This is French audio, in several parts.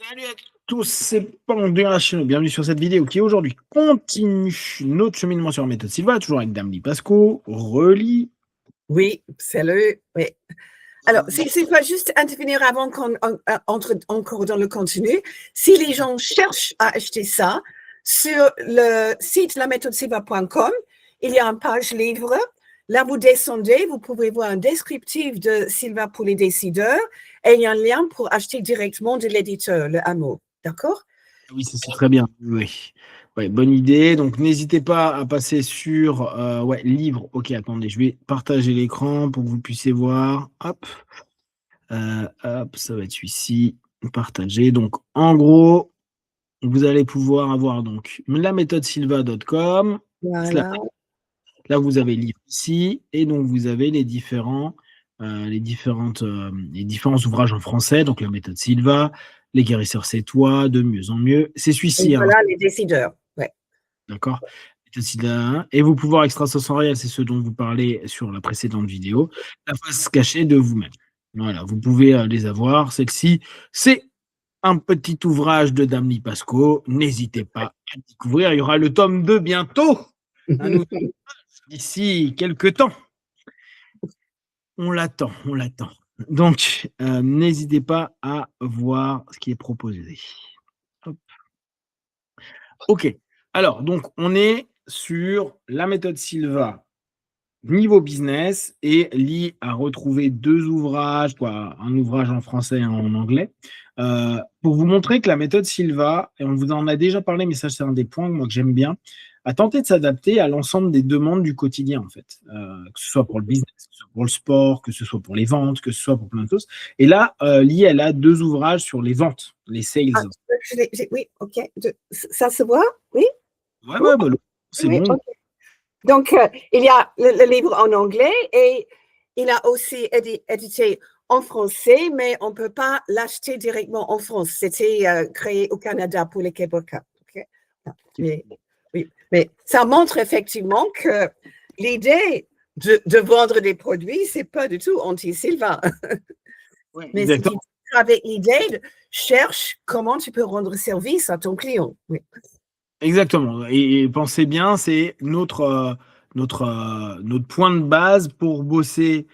Salut à tous, c'est Pendu Rachino. Bienvenue sur cette vidéo qui aujourd'hui continue notre cheminement sur la méthode Silva, toujours avec Damli Pasco, relis. Oui, salut. Oui. Alors, c'est pas juste intervenir avant qu'on entre encore dans le contenu. Si les gens cherchent à acheter ça, sur le site laméthodesilva.com, il y a une page livre. Là, vous descendez, vous pouvez voir un descriptif de Silva pour les décideurs et il y a un lien pour acheter directement de l'éditeur, le Hameau. D'accord? Oui, c'est très bien. Oui. Ouais, bonne idée. Donc, n'hésitez pas à passer sur livre. Ok, attendez, je vais partager l'écran pour que vous puissiez voir. Hop. Hop, ça va être celui-ci. Partager. Donc, en gros, vous allez pouvoir avoir donc laméthodesilva.com. Voilà. Là, vous avez le livre ici, et donc vous avez les différents ouvrages en français, donc la méthode Silva, les guérisseurs c'est toi, de mieux en mieux. C'est celui-ci, Et voilà les décideurs. Ouais. D'accord. Méthode Silva 1. Et vos pouvoirs extrasensoriels, c'est ce dont vous parlez sur la précédente vidéo. La face cachée de vous-même. Voilà, vous pouvez les avoir. Celle-ci, c'est un petit ouvrage de Damli Pasco. N'hésitez pas à découvrir. Il y aura le tome 2 bientôt. Un nouveau d'ici quelques temps. On l'attend. Donc, n'hésitez pas à voir ce qui est proposé. Hop. Ok. Alors, donc, on est sur la méthode Silva niveau business et Lee a retrouvé deux ouvrages, un ouvrage en français et un en anglais, pour vous montrer que la méthode Silva, et on vous en a déjà parlé, mais ça c'est un des points moi, que j'aime bien, a tenté de s'adapter à l'ensemble des demandes du quotidien en fait, que ce soit pour le business, que ce soit pour le sport, que ce soit pour les ventes, que ce soit pour plein de choses. Et là, Lee, elle a deux ouvrages sur les ventes, les sales. Ah, oui, ok. Ça se voit? Oui? Ouais, c'est oui, bon. Okay. Donc, il y a le livre en anglais et il a aussi édité en français, mais on ne peut pas l'acheter directement en France. C'était créé au Canada pour les Québécois. Okay? Mais ça montre effectivement que l'idée de vendre des produits, ce n'est pas du tout anti-Silva. Ouais, mais si tu avec l'idée, cherche comment tu peux rendre service à ton client. Oui. Exactement. Et pensez bien, c'est notre point de base pour bosser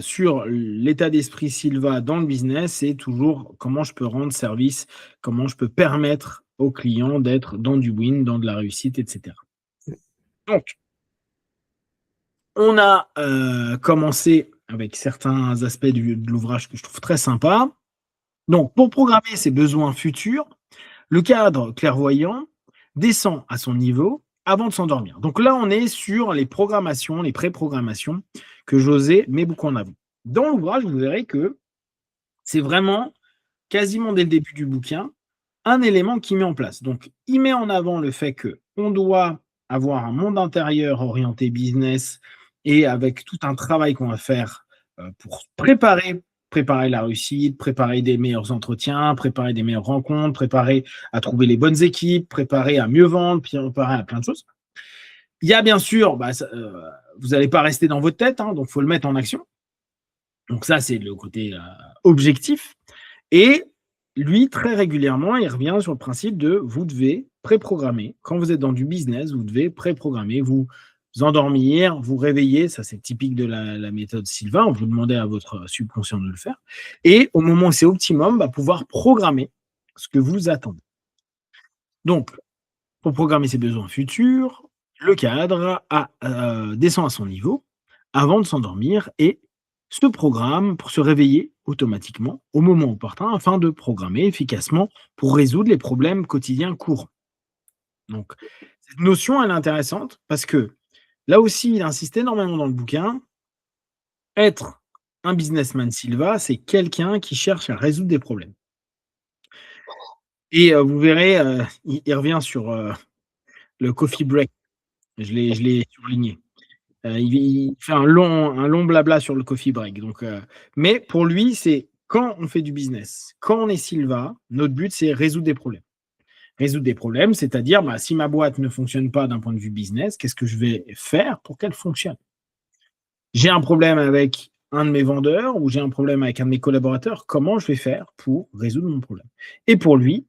sur l'état d'esprit Silva dans le business, c'est toujours comment je peux rendre service, comment je peux permettre aux clients d'être dans du win, dans de la réussite, etc. Donc, on a commencé avec certains aspects de l'ouvrage que je trouve très sympa. Donc, pour programmer ses besoins futurs, le cadre clairvoyant descend à son niveau avant de s'endormir. Donc là, on est sur les programmations, les pré-programmations que José met beaucoup en avant. Dans l'ouvrage, vous verrez que c'est vraiment, quasiment dès le début du bouquin, un élément qui met en place. Donc, il met en avant le fait qu'on doit avoir un monde intérieur orienté business et avec tout un travail qu'on va faire pour préparer la réussite, préparer des meilleurs entretiens, préparer des meilleures rencontres, préparer à trouver les bonnes équipes, préparer à mieux vendre, préparer à plein de choses. Il y a bien sûr, vous n'allez pas rester dans votre tête, donc il faut le mettre en action. Donc ça, c'est le côté objectif. Et lui, très régulièrement, il revient sur le principe de vous devez préprogrammer. Quand vous êtes dans du business, vous devez préprogrammer, vous endormir, vous réveiller. Ça, c'est typique de la méthode Silva. Vous demandez à votre subconscient de le faire. Et au moment où c'est optimum, pouvoir programmer ce que vous attendez. Donc, pour programmer ses besoins futurs, le cadre descend à son niveau avant de s'endormir et se programme pour se réveiller automatiquement au moment opportun afin de programmer efficacement pour résoudre les problèmes quotidiens courants. Donc, cette notion, elle est intéressante parce que là aussi, il insiste énormément dans le bouquin. Être un businessman Silva, c'est quelqu'un qui cherche à résoudre des problèmes. Et vous verrez, il revient sur le coffee break. Je l'ai surligné. Il fait un long blabla sur le coffee break. Donc, mais pour lui, c'est quand on fait du business, quand on est Silva, notre but, c'est résoudre des problèmes. Résoudre des problèmes, c'est-à-dire, si ma boîte ne fonctionne pas d'un point de vue business, qu'est-ce que je vais faire pour qu'elle fonctionne? J'ai un problème avec un de mes vendeurs ou j'ai un problème avec un de mes collaborateurs, comment je vais faire pour résoudre mon problème? Et pour lui,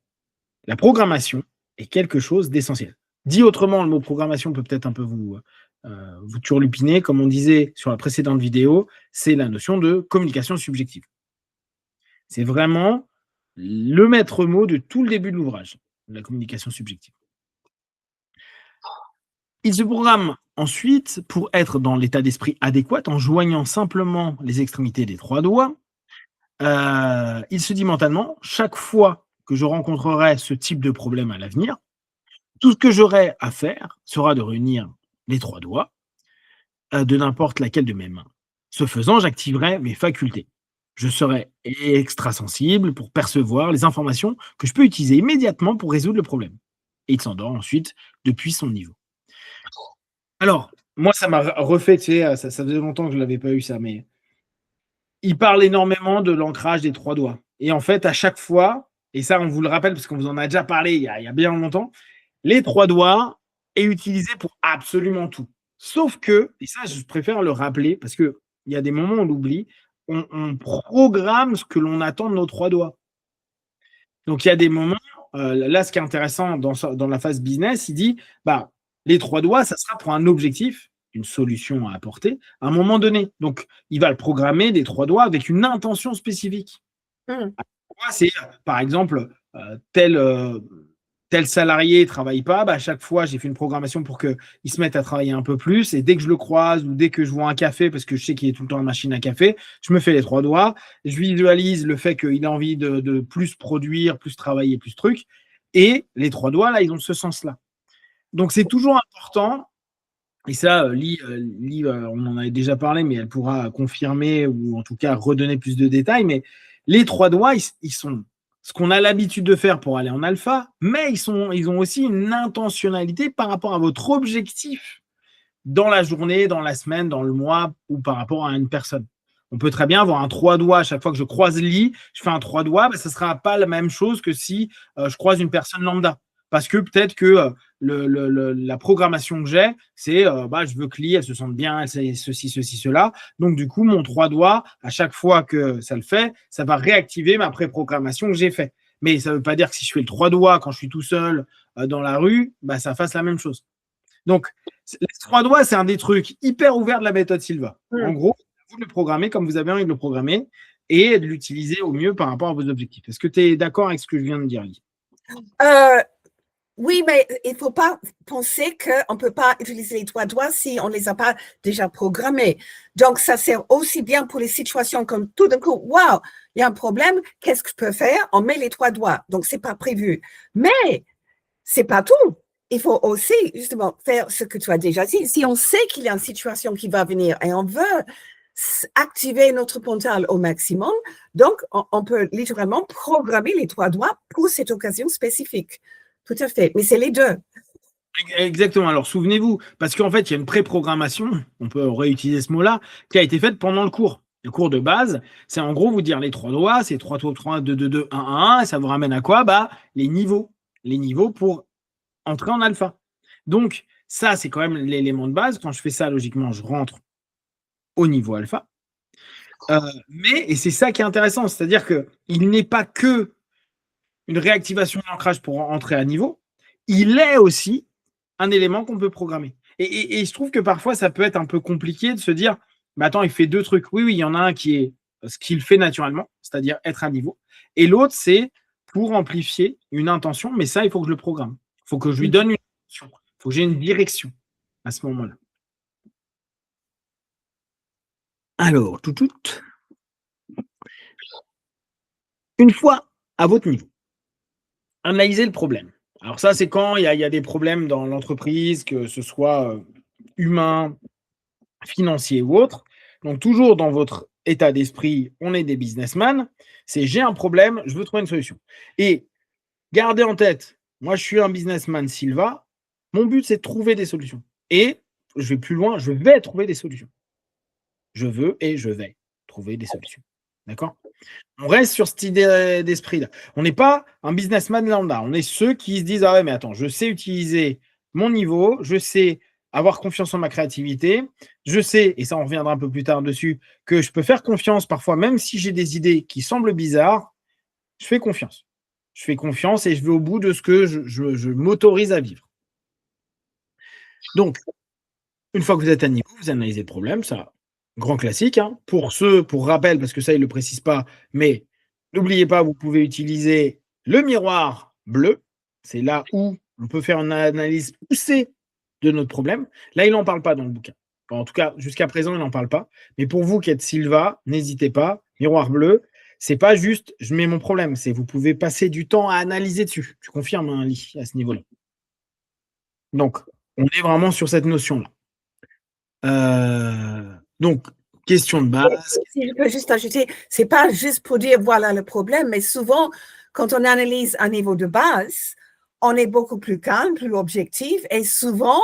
la programmation est quelque chose d'essentiel. Dit autrement, le mot programmation peut peut-être un peu vous turlupiner. Comme on disait sur la précédente vidéo, c'est la notion de communication subjective. C'est vraiment le maître mot de tout le début de l'ouvrage, la communication subjective. Il se programme ensuite pour être dans l'état d'esprit adéquat en joignant simplement les extrémités des 3 doigts. Il se dit mentalement, chaque fois que je rencontrerai ce type de problème à l'avenir, tout ce que j'aurai à faire sera de réunir les 3 doigts de n'importe laquelle de mes mains. Ce faisant, j'activerai mes facultés. Je serai extrasensible pour percevoir les informations que je peux utiliser immédiatement pour résoudre le problème. Et il s'endort ensuite depuis son niveau. Alors, moi, ça m'a refait, tu sais, ça faisait longtemps que je ne l'avais pas eu ça, mais il parle énormément de l'ancrage des 3 doigts. Et en fait, à chaque fois, et ça, on vous le rappelle parce qu'on vous en a déjà parlé il y a bien longtemps, les 3 doigts est utilisé pour absolument tout. Sauf que, et ça, je préfère le rappeler parce qu'il y a des moments où on l'oublie, on programme ce que l'on attend de nos 3 doigts. Donc, il y a des moments, là, ce qui est intéressant dans la phase business, il dit, bah, les 3 doigts, ça sera pour un objectif, une solution à apporter, à un moment donné. Donc, il va le programmer des 3 doigts avec une intention spécifique. C'est, par exemple, tel salarié ne travaille pas, bah, à chaque fois, j'ai fait une programmation pour qu'il se mette à travailler un peu plus. Et dès que je le croise ou dès que je vois un café, parce que je sais qu'il est tout le temps à la machine à café, je me fais les 3 doigts. Je visualise le fait qu'il a envie de plus produire, plus travailler, plus truc. Et les 3 doigts, là, ils ont ce sens-là. Donc, c'est toujours important. Et ça, Lee, on en avait déjà parlé, mais elle pourra confirmer ou en tout cas redonner plus de détails. Mais les 3 doigts, ils sont ce qu'on a l'habitude de faire pour aller en alpha, mais ils ont aussi une intentionnalité par rapport à votre objectif dans la journée, dans la semaine, dans le mois ou par rapport à une personne. On peut très bien avoir un 3 doigts à chaque fois que je croise Lee, je fais un 3 doigts, ça ne sera pas la même chose que si je croise une personne lambda. Parce que peut-être que la programmation que j'ai, c'est je veux que Lee, elle se sente bien, elle sait ceci, cela. Donc, du coup, mon 3 doigts, à chaque fois que ça le fait, ça va réactiver ma pré-programmation que j'ai faite. Mais ça ne veut pas dire que si je fais le 3 doigts quand je suis tout seul dans la rue, ça fasse la même chose. Donc, les 3 doigts, c'est un des trucs hyper ouverts de la méthode Silva. En gros, vous le programmez comme vous avez envie de le programmer et de l'utiliser au mieux par rapport à vos objectifs. Est-ce que tu es d'accord avec ce que je viens de dire, Lee? Oui, mais il ne faut pas penser qu'on ne peut pas utiliser les 3 doigts si on ne les a pas déjà programmés. Donc, ça sert aussi bien pour les situations comme tout d'un coup, waouh, il y a un problème, qu'est-ce que je peux faire? On met les 3 doigts. Donc, ce n'est pas prévu. Mais ce n'est pas tout. Il faut aussi, justement, faire ce que tu as déjà dit. Si on sait qu'il y a une situation qui va venir et on veut activer notre mental au maximum, donc on peut littéralement programmer les 3 doigts pour cette occasion spécifique. Tout à fait, mais c'est les deux. Exactement. Alors, souvenez-vous, parce qu'en fait, il y a une pré-programmation, on peut réutiliser ce mot-là, qui a été faite pendant le cours. Le cours de base, c'est en gros vous dire les 3 doigts, c'est 3, 3, 3, 2, 2, 2, 1, 1, 1, et ça vous ramène à quoi? Les niveaux pour entrer en alpha. Donc, ça, c'est quand même l'élément de base. Quand je fais ça, logiquement, je rentre au niveau alpha. Et c'est ça qui est intéressant, c'est-à-dire qu'il n'est pas que une réactivation d'ancrage pour entrer à niveau, il est aussi un élément qu'on peut programmer. Et il se trouve que parfois, ça peut être un peu compliqué de se dire, mais attends, il fait 2 trucs. Oui, il y en a un qui est ce qu'il fait naturellement, c'est-à-dire être à niveau. Et l'autre, c'est pour amplifier une intention, mais ça, il faut que je le programme. Il faut que je lui donne une intention. Il faut que j'ai une direction à ce moment-là. Alors, une fois à votre niveau, analysez le problème. Alors ça, c'est quand il y a des problèmes dans l'entreprise, que ce soit humain, financier ou autre. Donc toujours dans votre état d'esprit, on est des businessmen, c'est j'ai un problème, je veux trouver une solution. Et gardez en tête, moi je suis un businessman Silva, mon but c'est de trouver des solutions. Et je vais plus loin, je vais trouver des solutions. Je veux et je vais trouver des solutions. D'accord? On reste sur cette idée d'esprit-là. On n'est pas un businessman lambda. On est ceux qui se disent, ah ouais, mais attends, je sais utiliser mon niveau, je sais avoir confiance en ma créativité. Je sais, et ça on reviendra un peu plus tard dessus, que je peux faire confiance parfois, même si j'ai des idées qui semblent bizarres, je fais confiance. Je fais confiance et je vais au bout de ce que je m'autorise à vivre. Donc, une fois que vous êtes à niveau, vous analysez le problème, ça, grand classique. Hein. Pour rappel, parce que ça, ils ne le précisent pas, mais n'oubliez pas, vous pouvez utiliser le miroir bleu. C'est là où on peut faire une analyse poussée de notre problème. Là, il n'en parle pas dans le bouquin. En tout cas, jusqu'à présent, il n'en parle pas. Mais pour vous qui êtes Sylva, n'hésitez pas. Miroir bleu, c'est pas juste je mets mon problème, c'est vous pouvez passer du temps à analyser dessus. Tu confirmes, hein, Lee, à ce niveau-là. Donc, on est vraiment sur cette notion-là. Donc, question de base. Si je peux juste ajouter, c'est pas juste pour dire voilà le problème, mais souvent, quand on analyse un niveau de base, on est beaucoup plus calme, plus objectif, et souvent,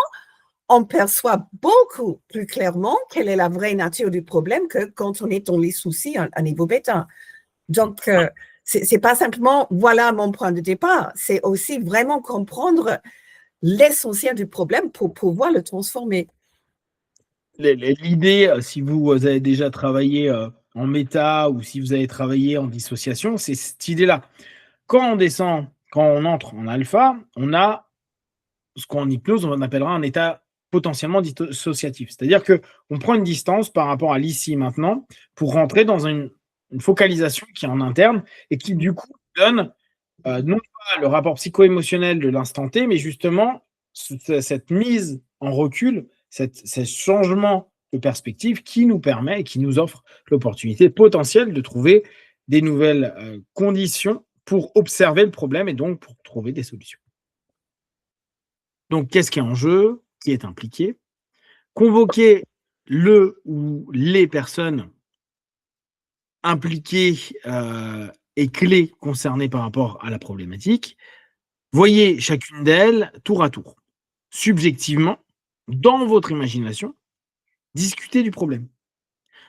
on perçoit beaucoup plus clairement quelle est la vraie nature du problème que quand on est dans les soucis à niveau bêta. Donc, c'est pas simplement voilà mon point de départ, c'est aussi vraiment comprendre l'essentiel du problème pour pouvoir le transformer. L'idée, si vous avez déjà travaillé en méta ou si vous avez travaillé en dissociation, c'est cette idée-là. Quand on descend, quand on entre en alpha, on a ce qu'en hypnose, on appellera un état potentiellement dissociatif. C'est-à-dire qu'on prend une distance par rapport à l'ici maintenant pour rentrer dans une focalisation qui est en interne et qui, du coup, donne non pas le rapport psycho-émotionnel de l'instant T, mais justement cette mise en recul, ce changement de perspective qui nous permet et qui nous offre l'opportunité potentielle de trouver des nouvelles conditions pour observer le problème et donc pour trouver des solutions. Donc, qu'est-ce qui est en jeu? Qui est impliqué? Convoquer le ou les personnes impliquées et clés concernées par rapport à la problématique. Voyez chacune d'elles tour à tour, subjectivement, dans votre imagination, discutez du problème.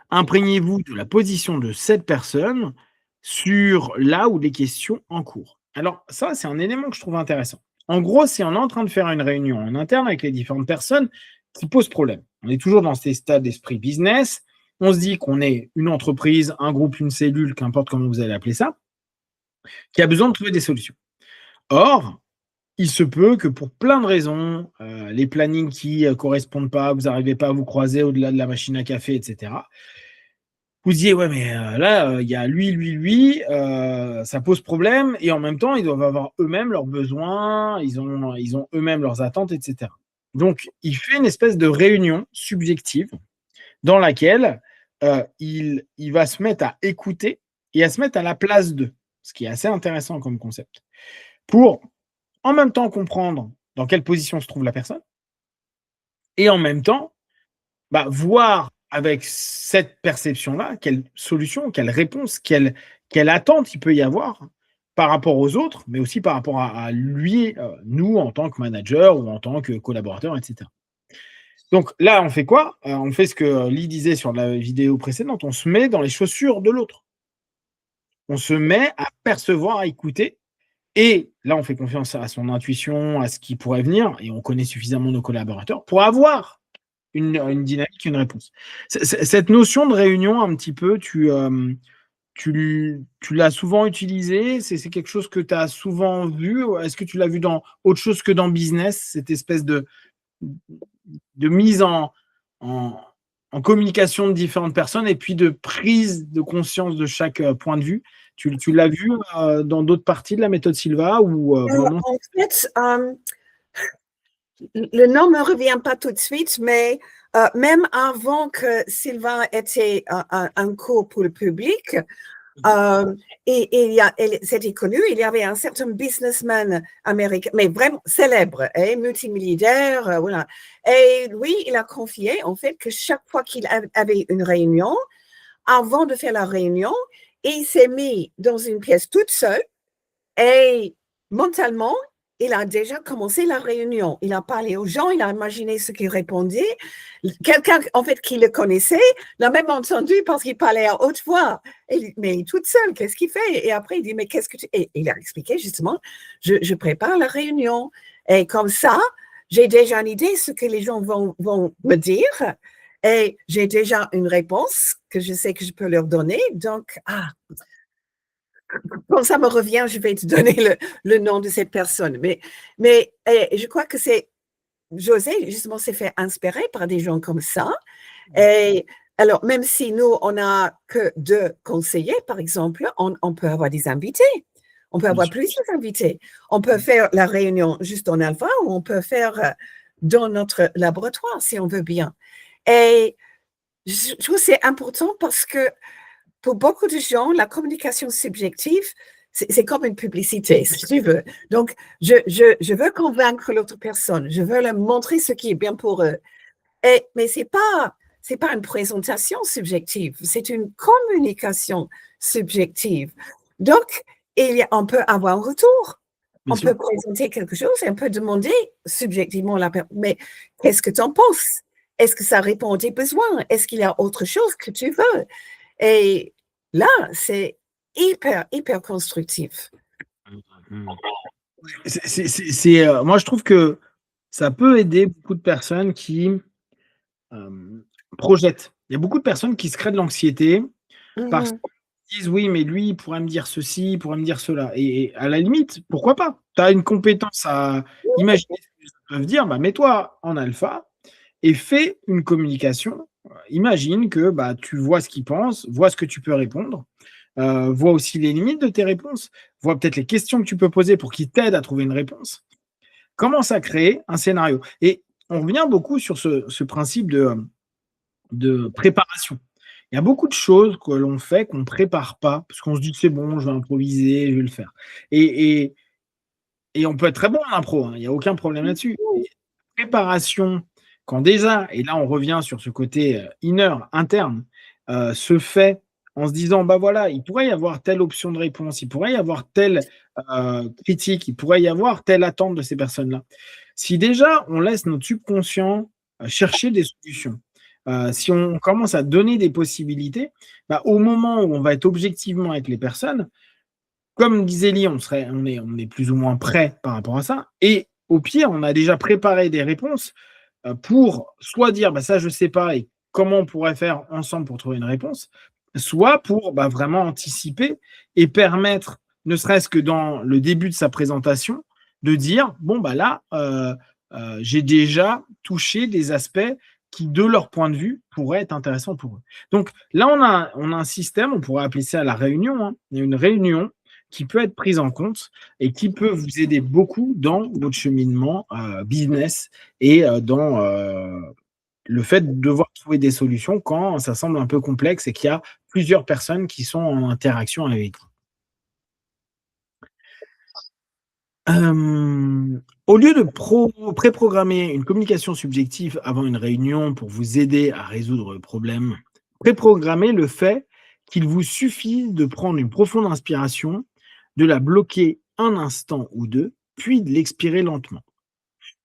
Imprégnez-vous de la position de cette personne sur là ou les questions en cours. Alors, ça, c'est un élément que je trouve intéressant. En gros, si on est en train de faire une réunion en interne avec les différentes personnes qui posent problème, on est toujours dans ces stades d'esprit business, on se dit qu'on est une entreprise, un groupe, une cellule, qu'importe comment vous allez appeler ça, qui a besoin de trouver des solutions. Or, il se peut que pour plein de raisons, les plannings qui ne correspondent pas, vous n'arrivez pas à vous croiser au-delà de la machine à café, etc., vous disiez, ouais, mais là, il y a lui, ça pose problème, et en même temps, ils doivent avoir eux-mêmes leurs besoins, ils ont eux-mêmes leurs attentes, etc. Donc, il fait une espèce de réunion subjective dans laquelle il va se mettre à écouter et à se mettre à la place d'eux, ce qui est assez intéressant comme concept, pour en même temps comprendre dans quelle position se trouve la personne, et en même temps, voir avec cette perception-là, quelle solution, quelle réponse, quelle attente il peut y avoir par rapport aux autres, mais aussi par rapport à lui, nous, en tant que manager ou en tant que collaborateur, etc. Donc là, on fait quoi? On fait ce que Lee disait sur la vidéo précédente, on se met dans les chaussures de l'autre. On se met à percevoir, à écouter, et là, on fait confiance à son intuition, à ce qui pourrait venir, et on connaît suffisamment nos collaborateurs pour avoir une dynamique, une réponse. Cette notion de réunion, un petit peu, tu l'as souvent utilisée? C'est quelque chose que tu as souvent vu? Est-ce que tu l'as vu dans autre chose que dans business, cette espèce de mise en communication de différentes personnes et puis de prise de conscience de chaque point de vue? Tu l'as vu dans d'autres parties de la méthode Sylva ou vraiment... En fait, le nom ne me revient pas tout de suite, mais même avant que Sylvain ait un cours pour le public, c'était connu, il y avait un certain businessman américain, mais vraiment célèbre, multimilliardaire, voilà. Et lui, il a confié en fait que chaque fois qu'il avait une réunion, avant de faire la réunion, il s'est mis dans une pièce toute seule et mentalement, il a déjà commencé la réunion. Il a parlé aux gens, il a imaginé ce qu'ils répondaient. Quelqu'un, en fait, qui le connaissait, l'a même entendu parce qu'il parlait à haute voix. Mais toute seule, qu'est-ce qu'il fait? Et après, il dit, mais qu'est-ce que tu... Et il a expliqué, justement, je prépare la réunion. Et comme ça, j'ai déjà une idée de ce que les gens vont me dire et j'ai déjà une réponse que je sais que je peux leur donner. Donc, quand ça me revient, je vais te donner le nom de cette personne. Mais je crois que José, justement, s'est fait inspirer par des gens comme ça. Et alors, même si nous, on n'a que 2 conseillers, par exemple, on peut avoir des invités. On peut avoir plusieurs invités. On peut faire la réunion juste en alpha ou on peut faire dans notre laboratoire, si on veut bien. Et je trouve que c'est important parce que pour beaucoup de gens, la communication subjective, c'est comme une publicité, si tu veux. Donc, je veux convaincre l'autre personne. Je veux leur montrer ce qui est bien pour eux. Mais c'est pas une présentation subjective, c'est une communication subjective. Donc, on peut avoir un retour. On peut présenter quelque chose et on peut demander subjectivement mais qu'est-ce que tu en penses? Est-ce que ça répond à tes besoins? Est-ce qu'il y a autre chose que tu veux? Et là, c'est hyper, hyper constructif. Moi, je trouve que ça peut aider beaucoup de personnes qui projettent. Il y a beaucoup de personnes qui se créent de l'anxiété parce qu'ils disent oui, mais lui, il pourrait me dire ceci, il pourrait me dire cela. Et à la limite, pourquoi pas? Tu as une compétence à imaginer ce qu'ils peuvent dire, mets-toi en alpha et fais une communication. Imagine que tu vois ce qu'ils pensent, vois ce que tu peux répondre, vois aussi les limites de tes réponses, vois peut-être les questions que tu peux poser pour qu'ils t'aident à trouver une réponse. Commence à créer un scénario. Et on revient beaucoup sur ce principe de préparation. Il y a beaucoup de choses que l'on fait qu'on ne prépare pas, parce qu'on se dit c'est bon, je vais improviser, je vais le faire. Et on peut être très bon en impro, il n'y a aucun problème là-dessus. Préparation, quand déjà, et là on revient sur ce côté inner, interne, se fait en se disant, voilà, il pourrait y avoir telle option de réponse, il pourrait y avoir telle critique, il pourrait y avoir telle attente de ces personnes-là. Si déjà on laisse notre subconscient chercher des solutions, si on commence à donner des possibilités, au moment où on va être objectivement avec les personnes, comme disait Lee, on est plus ou moins prêt par rapport à ça. Et au pire, on a déjà préparé des réponses pour soit dire ça, je ne sais pas, et comment on pourrait faire ensemble pour trouver une réponse, soit pour vraiment anticiper et permettre, ne serait-ce que dans le début de sa présentation, de dire là, j'ai déjà touché des aspects qui, de leur point de vue, pourraient être intéressants pour eux. Donc là, on a un système, on pourrait appeler ça la réunion. Il y a une réunion qui peut être prise en compte et qui peut vous aider beaucoup dans votre cheminement business et dans le fait de devoir trouver des solutions quand ça semble un peu complexe et qu'il y a plusieurs personnes qui sont en interaction avec vous. Au lieu de préprogrammer une communication subjective avant une réunion pour vous aider à résoudre le problème, préprogrammez le fait qu'il vous suffit de prendre une profonde inspiration, de la bloquer un instant ou deux, puis de l'expirer lentement.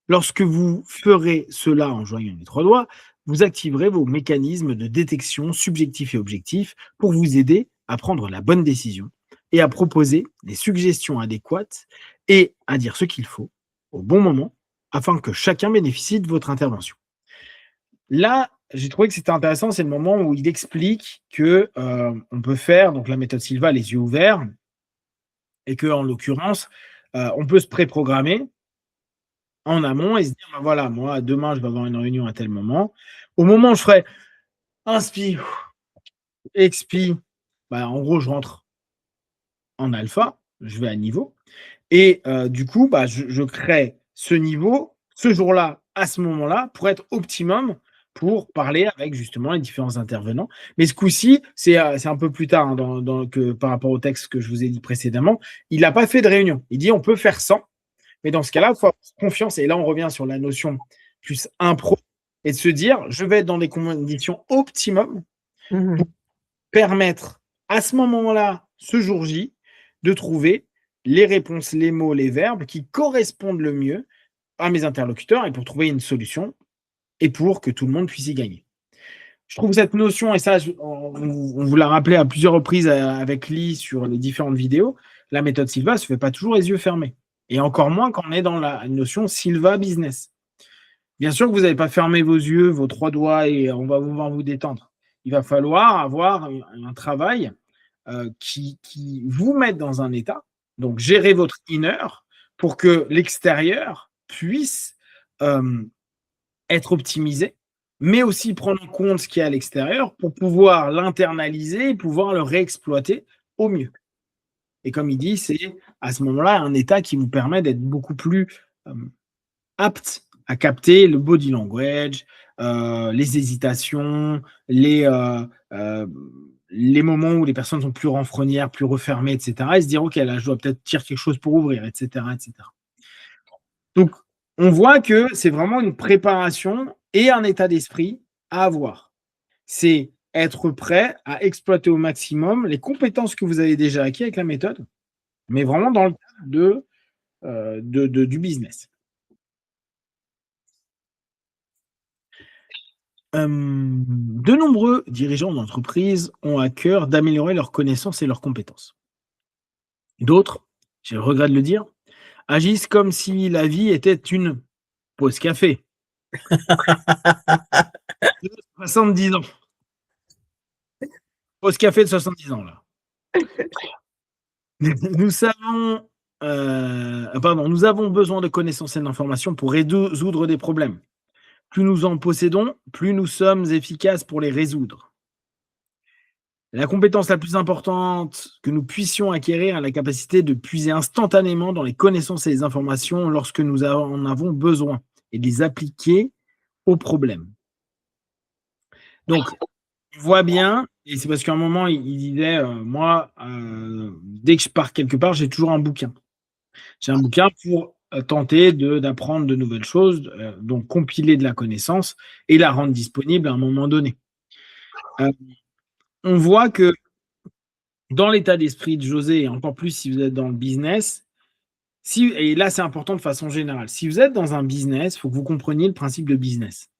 Lorsque vous ferez cela en joignant les 3 doigts, vous activerez vos mécanismes de détection subjectifs et objectifs pour vous aider à prendre la bonne décision et à proposer des suggestions adéquates et à dire ce qu'il faut au bon moment afin que chacun bénéficie de votre intervention. Là, j'ai trouvé que c'était intéressant, c'est le moment où il explique que on peut faire donc la méthode Silva les yeux ouverts et que en l'occurrence, on peut se préprogrammer en amont et se dire voilà, moi demain je vais avoir une réunion à tel moment. Au moment où je ferai inspire, expire, en gros je rentre en alpha, je vais à niveau et du coup je crée ce niveau ce jour-là à ce moment-là pour être optimum pour parler avec justement les différents intervenants. Mais ce coup-ci, c'est un peu plus tard que par rapport au texte que je vous ai dit précédemment, il n'a pas fait de réunion. Il dit on peut faire 100. Mais dans ce cas-là, il faut avoir confiance. Et là, on revient sur la notion plus impro et de se dire, je vais être dans des conditions optimum pour permettre à ce moment-là, ce jour J, de trouver les réponses, les mots, les verbes qui correspondent le mieux à mes interlocuteurs et pour trouver une solution et pour que tout le monde puisse y gagner. Je trouve cette notion, et ça, on vous l'a rappelé à plusieurs reprises avec Lee sur les différentes vidéos, la méthode Silva ne se fait pas toujours les yeux fermés. Et encore moins quand on est dans la notion Silva Business. Bien sûr que vous n'allez pas fermer vos yeux, vos 3 doigts et on va vous voir vous détendre. Il va falloir avoir un travail, qui vous mette dans un état, donc gérer votre inner pour que l'extérieur puisse, être optimisé, mais aussi prendre en compte ce qu'il y a à l'extérieur pour pouvoir l'internaliser et pouvoir le réexploiter au mieux. Et comme il dit, c'est à ce moment-là un état qui vous permet d'être beaucoup plus, apte à capter le body language, les hésitations, les moments où les personnes sont plus renfrognières, plus refermées, et cetera, et se dire: «OK, là, je dois peut-être dire quelque chose pour ouvrir», et cetera, et cetera. Donc, on voit que c'est vraiment une préparation et un état d'esprit à avoir. C'est être prêt à exploiter au maximum les compétences que vous avez déjà acquises avec la méthode, mais vraiment dans le cadre du business. De nombreux dirigeants d'entreprise ont à cœur d'améliorer leurs connaissances et leurs compétences. D'autres, j'ai le regret de le dire, agissent comme si la vie était une pause café de 70 ans. Pause café de 70 ans, là. Nous avons besoin de connaissances et d'informations pour résoudre des problèmes. Plus nous en possédons, plus nous sommes efficaces pour les résoudre. La compétence la plus importante que nous puissions acquérir est la capacité de puiser instantanément dans les connaissances et les informations lorsque nous en avons besoin et de les appliquer aux problèmes. Donc, on voit bien, et c'est parce qu'à un moment, il disait, moi, dès que je pars quelque part, j'ai toujours un bouquin. J'ai un bouquin pour tenter d'apprendre de nouvelles choses, donc compiler de la connaissance et la rendre disponible à un moment donné. On voit que dans l'état d'esprit de José, et encore plus si vous êtes dans le business, et là c'est important de façon générale, si vous êtes dans un business, il faut que vous compreniez le principe de business.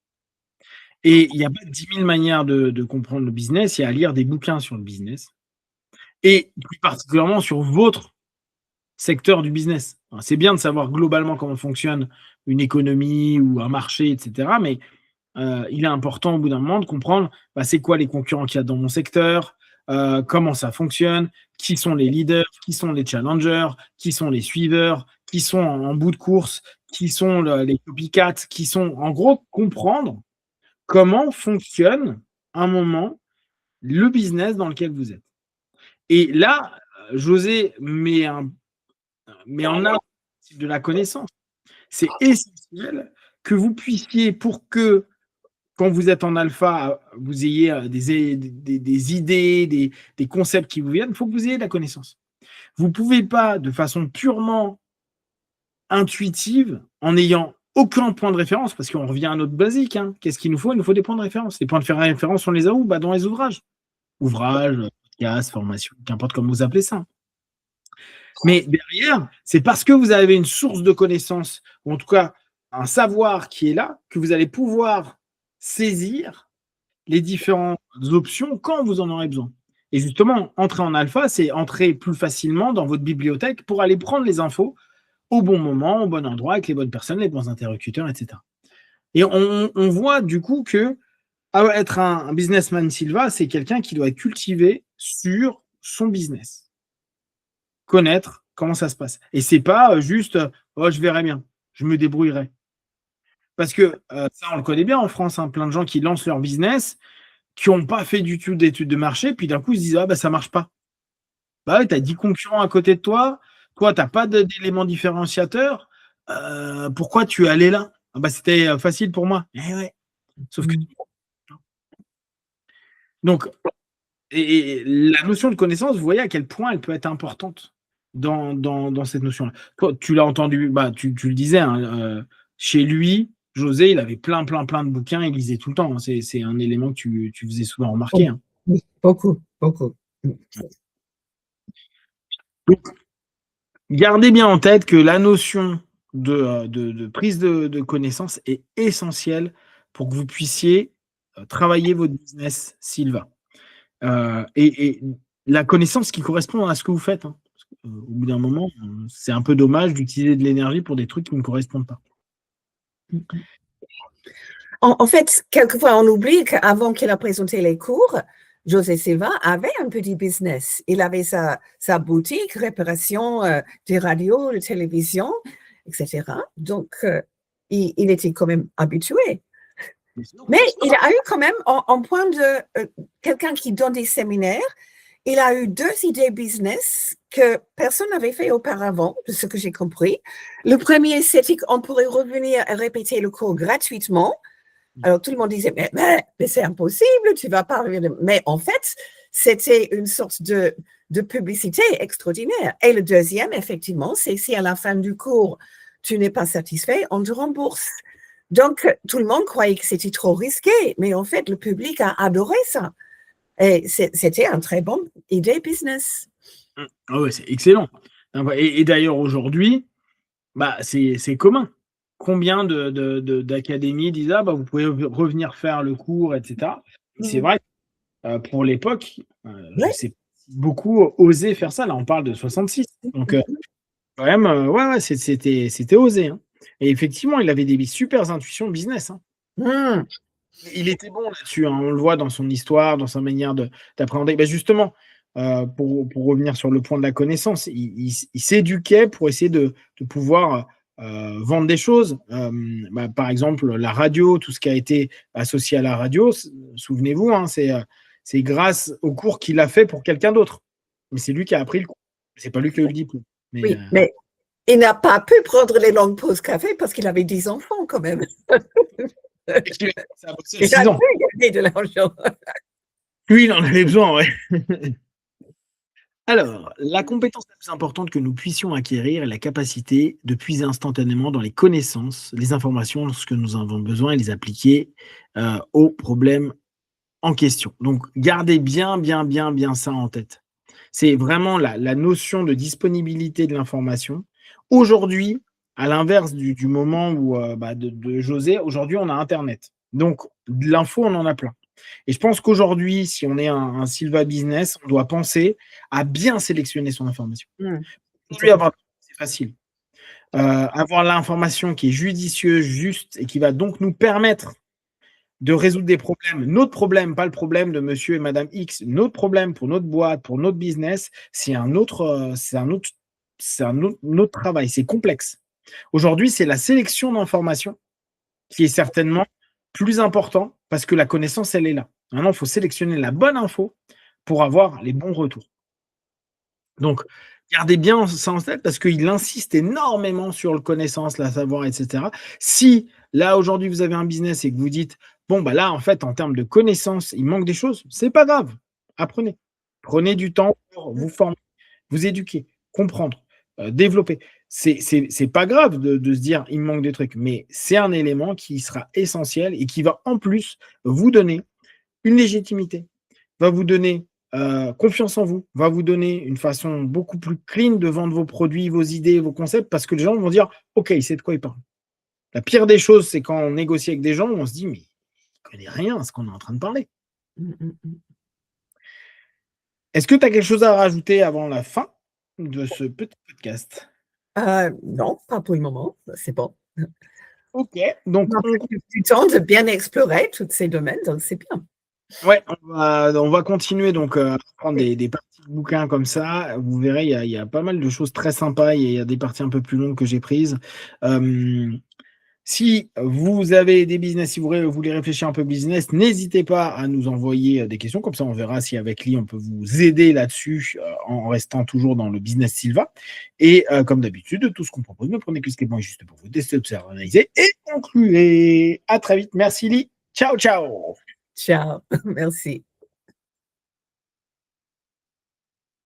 Et il n'y a pas 10 000 manières de comprendre le business, il y a à lire des bouquins sur le business, et plus particulièrement sur votre secteur du business. C'est bien de savoir globalement comment fonctionne une économie ou un marché, etc. Mais il est important au bout d'un moment de comprendre c'est quoi les concurrents qu'il y a dans mon secteur, comment ça fonctionne, qui sont les leaders, qui sont les challengers, qui sont les suiveurs, qui sont en bout de course, qui sont les copycats, qui sont en gros comprendre comment fonctionne un moment le business dans lequel vous êtes. Et là, José met en avant de la connaissance. C'est essentiel que vous puissiez, pour que quand vous êtes en alpha, vous ayez des idées, des concepts qui vous viennent, il faut que vous ayez de la connaissance. Vous ne pouvez pas, de façon purement intuitive, en n'ayant aucun point de référence, parce qu'on revient à notre basique, qu'est-ce qu'il nous faut? Il nous faut des points de référence. Les points de référence, on les a où? Dans les ouvrages. Ouvrages, podcasts, formation, qu'importe comment vous appelez ça. Mais derrière, c'est parce que vous avez une source de connaissances, ou en tout cas un savoir qui est là, que vous allez pouvoir saisir les différentes options quand vous en aurez besoin. Et justement, entrer en alpha, c'est entrer plus facilement dans votre bibliothèque pour aller prendre les infos au bon moment, au bon endroit, avec les bonnes personnes, les bons interlocuteurs, etc. Et on voit du coup que être un businessman Silva, c'est quelqu'un qui doit être cultivé sur son business. Connaître comment ça se passe. Et c'est pas juste je verrai bien, je me débrouillerai. Parce que ça, on le connaît bien en France, plein de gens qui lancent leur business, qui n'ont pas fait du tout d'études de marché, puis d'un coup, ils se disent ça marche pas. Ouais, tu as 10 concurrents à côté de toi, tu n'as pas d'éléments différenciateurs, pourquoi tu es allé là? C'était facile pour moi. Ouais. Sauf que. Donc, et la notion de connaissance, vous voyez à quel point elle peut être importante dans cette notion-là. Toi, tu l'as entendu, tu le disais, chez lui, José, il avait plein de bouquins, il lisait tout le temps. C'est un élément que tu faisais souvent remarquer. Oui, beaucoup. Donc, gardez bien en tête que la notion de prise de connaissance est essentielle pour que vous puissiez travailler votre business Silva. Et la connaissance qui correspond à ce que vous faites. Au bout d'un moment, c'est un peu dommage d'utiliser de l'énergie pour des trucs qui ne correspondent pas. En fait, quelquefois, on oublie qu'avant qu'il a présenté les cours, José Silva avait un petit business. Il avait sa boutique, réparation des radios, de télévision, etc. Donc, il était quand même habitué. Mais il a eu quand même, en point de quelqu'un qui donne des séminaires, il a eu 2 idées business que personne n'avait fait auparavant, de ce que j'ai compris. Le premier, c'était qu'on pourrait revenir et répéter le cours gratuitement. Alors, tout le monde disait, mais c'est impossible, tu vas pas revenir. Mais en fait, c'était une sorte de publicité extraordinaire. Et le deuxième, effectivement, c'est si à la fin du cours, tu n'es pas satisfait, on te rembourse. Donc, tout le monde croyait que c'était trop risqué, mais en fait, le public a adoré ça. Et c'était un très bon idée business. Ah ouais, c'est excellent. Et d'ailleurs, aujourd'hui, c'est commun. Combien d'académies disent ah, vous pouvez revenir faire le cours, etc. C'est vrai, pour l'époque, je sais beaucoup osaient faire ça. Là, on parle de 66. Donc, quand même, ouais, c'était osé. Hein. Et effectivement, il avait des super intuitions business. Hein. Il était bon là-dessus. Hein. On le voit dans son histoire, dans sa manière d'appréhender. Justement, pour revenir sur le point de la connaissance, il s'éduquait pour essayer de pouvoir vendre des choses. Par exemple, la radio, tout ce qui a été associé à la radio, souvenez-vous, hein, c'est grâce au cours qu'il a fait pour quelqu'un d'autre. Mais c'est lui qui a appris le cours. C'est pas lui qui a eu le diplôme. Mais il n'a pas pu prendre les longues pauses café parce qu'il avait 10 enfants quand même. Il a pu gagner de l'argent. Lui, il en avait besoin, ouais. Alors, la compétence la plus importante que nous puissions acquérir est la capacité de puiser instantanément dans les connaissances, les informations lorsque nous en avons besoin et les appliquer aux problèmes en question. Donc, gardez bien ça en tête. C'est vraiment la notion de disponibilité de l'information. Aujourd'hui, à l'inverse du moment où de José, aujourd'hui, on a Internet. Donc, de l'info, on en a plein. Et je pense qu'aujourd'hui, si on est un Silva Business, on doit penser à bien sélectionner son information. Aujourd'hui, c'est facile. Avoir l'information qui est judicieuse, juste, et qui va donc nous permettre de résoudre des problèmes. Notre problème, pas le problème de monsieur et madame X, notre problème pour notre boîte, pour notre business, c'est un autre travail, c'est complexe. Aujourd'hui, c'est la sélection d'informations qui est certainement plus important parce que la connaissance, elle est là. Maintenant, il faut sélectionner la bonne info pour avoir les bons retours. Donc, gardez bien ça en tête parce qu'il insiste énormément sur le connaissance, la savoir, etc. Si, là, aujourd'hui, vous avez un business et que vous dites, là, en fait, en termes de connaissances, il manque des choses, c'est pas grave. Apprenez. Prenez du temps pour vous former, vous éduquer, comprendre, développer. C'est pas grave de se dire il me manque des trucs, mais c'est un élément qui sera essentiel et qui va en plus vous donner une légitimité, va vous donner confiance en vous, va vous donner une façon beaucoup plus clean de vendre vos produits, vos idées, vos concepts, parce que les gens vont dire ok, il sait de quoi il parle. La pire des choses, c'est quand on négocie avec des gens où on se dit mais il ne connaît rien à ce qu'on est en train de parler. Est-ce que tu as quelque chose à rajouter avant la fin de ce petit podcast? Non, pas pour le moment, c'est bon. Ok, donc on a du temps de bien explorer tous ces domaines, donc c'est bien. Ouais, on va continuer donc à prendre des parties de bouquins comme ça. Vous verrez, il y a pas mal de choses très sympas. Il y a des parties un peu plus longues que j'ai prises. Si vous avez des business, si vous voulez réfléchir un peu business, n'hésitez pas à nous envoyer des questions. Comme ça, on verra si avec Lee, on peut vous aider là-dessus en restant toujours dans le business Silva. Et comme d'habitude, tout ce qu'on propose, ne prenez que ce qui est bon et juste pour vous. Testez, observez, analysez et concluez. À très vite. Merci Lee. Ciao, ciao. Ciao. Merci.